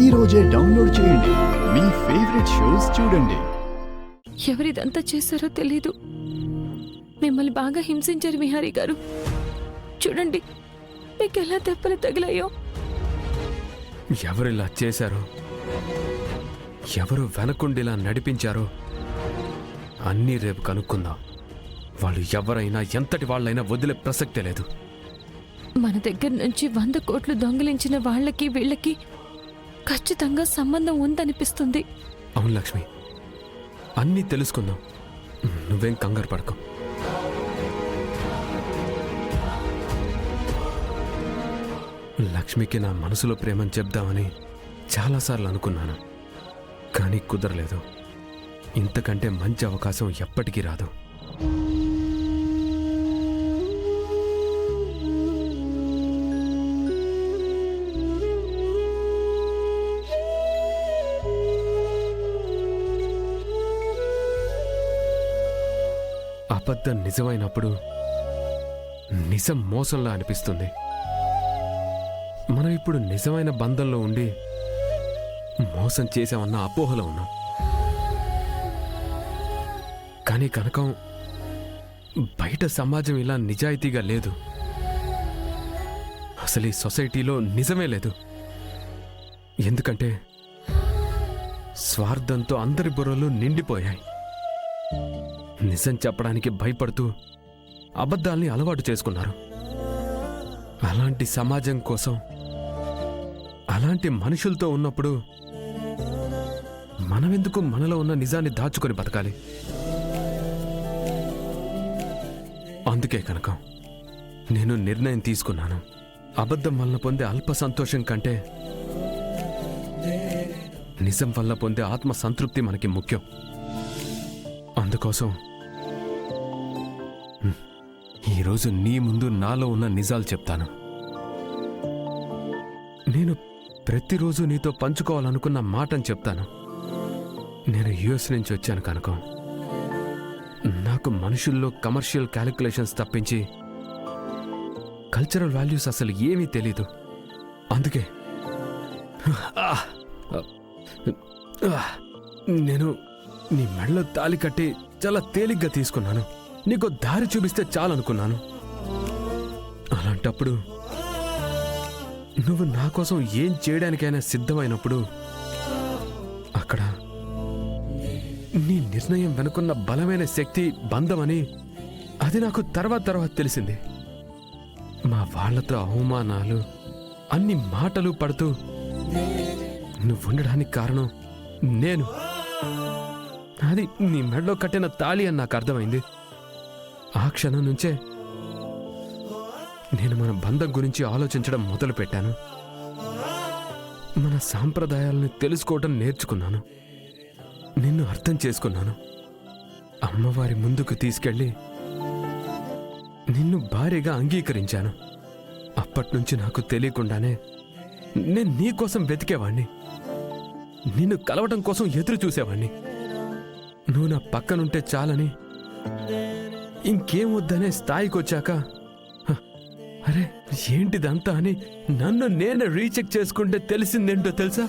ఈ రోజే డౌన్లోడ్ చేయండి. మీ ఫేవరెట్ షోస్ చూడండి. ఎవరిదంతా చేశారో తెలీదు. మిమ్మల్ని బాగా హింసించారు విహారీ గారు. చూడండి మీకు ఎలా దెబ్బలు తగిలాయో. ఎవరిలా చేశారో, ఎవరు వెనకుండిలా నడిపించారో అన్నీ రేపు కనుక్కుందాం. వాళ్ళు ఎవరైనా ఎంతటి వాళ్ళైనా వదిలే ప్రసక్తే లేదు. మన దగ్గర నుంచి 100 కోట్లు దొంగిలించిన వాళ్ళకి వీళ్ళకి ఖచ్చితంగా సంబంధం ఉందనిపిస్తుంది. అవును లక్ష్మి, అన్నీ తెలుసుకుందాం. నువ్వేం కంగారు పడకు. లక్ష్మికి నా మనసులో ప్రేమని చెప్దామని చాలాసార్లు అనుకున్నాను, కానీ కుదరలేదు. ఇంతకంటే మంచి అవకాశం ఎప్పటికీ రాదు. అబద్ధం నిజమైనప్పుడు నిజం మోసంలా అనిపిస్తుంది. మనం ఇప్పుడు నిజమైన బంధంలో ఉండి మోసం చేశామన్న అపోహలో ఉన్నాం. కానీ కనకం, బయట సమాజం ఇలా నిజాయితీగా లేదు. అసలు ఈ సొసైటీలో నిజమే లేదు. ఎందుకంటే స్వార్థంతో అందరి బుర్రలు నిండిపోయాయి. నిజం చెప్పడానికి భయపడుతూ అబద్ధాల్ని అలవాటు చేసుకున్నారు. అలాంటి సమాజం కోసం, అలాంటి మనుషులతో ఉన్నప్పుడు మనమెందుకు మనలో ఉన్న నిజాన్ని దాచుకొని బతకాలి? అందుకే కనుక నేను నిర్ణయం తీసుకున్నాను. అబద్ధం వల్ల పొందే అల్ప సంతోషం కంటే నిజం వల్ల పొందే ఆత్మ సంతృప్తి మనకి ముఖ్యం. అందుకోసం ఈరోజు నీ ముందు నాలో ఉన్న నిజాలు చెప్తాను. నేను ప్రతిరోజు నీతో పంచుకోవాలనుకున్న మాటని చెప్తాను. నేను యుఎస్ నుంచి వచ్చాను కనుక నాకు మనుషుల్లో కమర్షియల్ క్యాలిక్యులేషన్స్ తప్పించి కల్చరల్ వాల్యూస్ అసలు ఏమీ తెలీదు. అందుకే నేను నీ మెడలో తాళి కట్టి చాలా తేలిగ్గా తీసుకున్నాను. నీకు దారి చూపిస్తే చాలనుకున్నాను. అలాంటప్పుడు నువ్వు నా కోసం ఏం చేయడానికైనా సిద్ధమైనప్పుడు అక్కడ నీ నిర్ణయం వెనుకున్న బలమైన శక్తి బంధమని అది నాకు తర్వాత తెలిసింది. మా వాళ్లతో అవమానాలు, అన్ని మాటలు పడుతూ నువ్వు ఉండడానికి కారణం నేను. అది నీ మెడలో కట్టిన తాళి అని నాకు అర్థమైంది. ఆ క్షణం నుంచే నేను మన బంధం గురించి ఆలోచించడం మొదలుపెట్టాను. మన సాంప్రదాయాలను తెలుసుకోవడం నేర్చుకున్నాను. నిన్ను అర్థం చేసుకున్నాను. అమ్మవారి ముందుకు తీసుకెళ్ళి నిన్ను భార్యగా అంగీకరించాను. అప్పట్నుంచి నాకు తెలియకుండానే నేను నీకోసం వెతికేవాణ్ణి. నిన్ను కలవటం కోసం ఎదురు చూసేవాణ్ణి. నువ్వు నా పక్కనుంటే చాలని, ఇంకేం వద్దనే స్థాయికి వచ్చాక అరే ఏంటిదంతా అని నన్ను నేను రీచెక్ చేసుకుంటే తెలిసిందేంటో తెలుసా?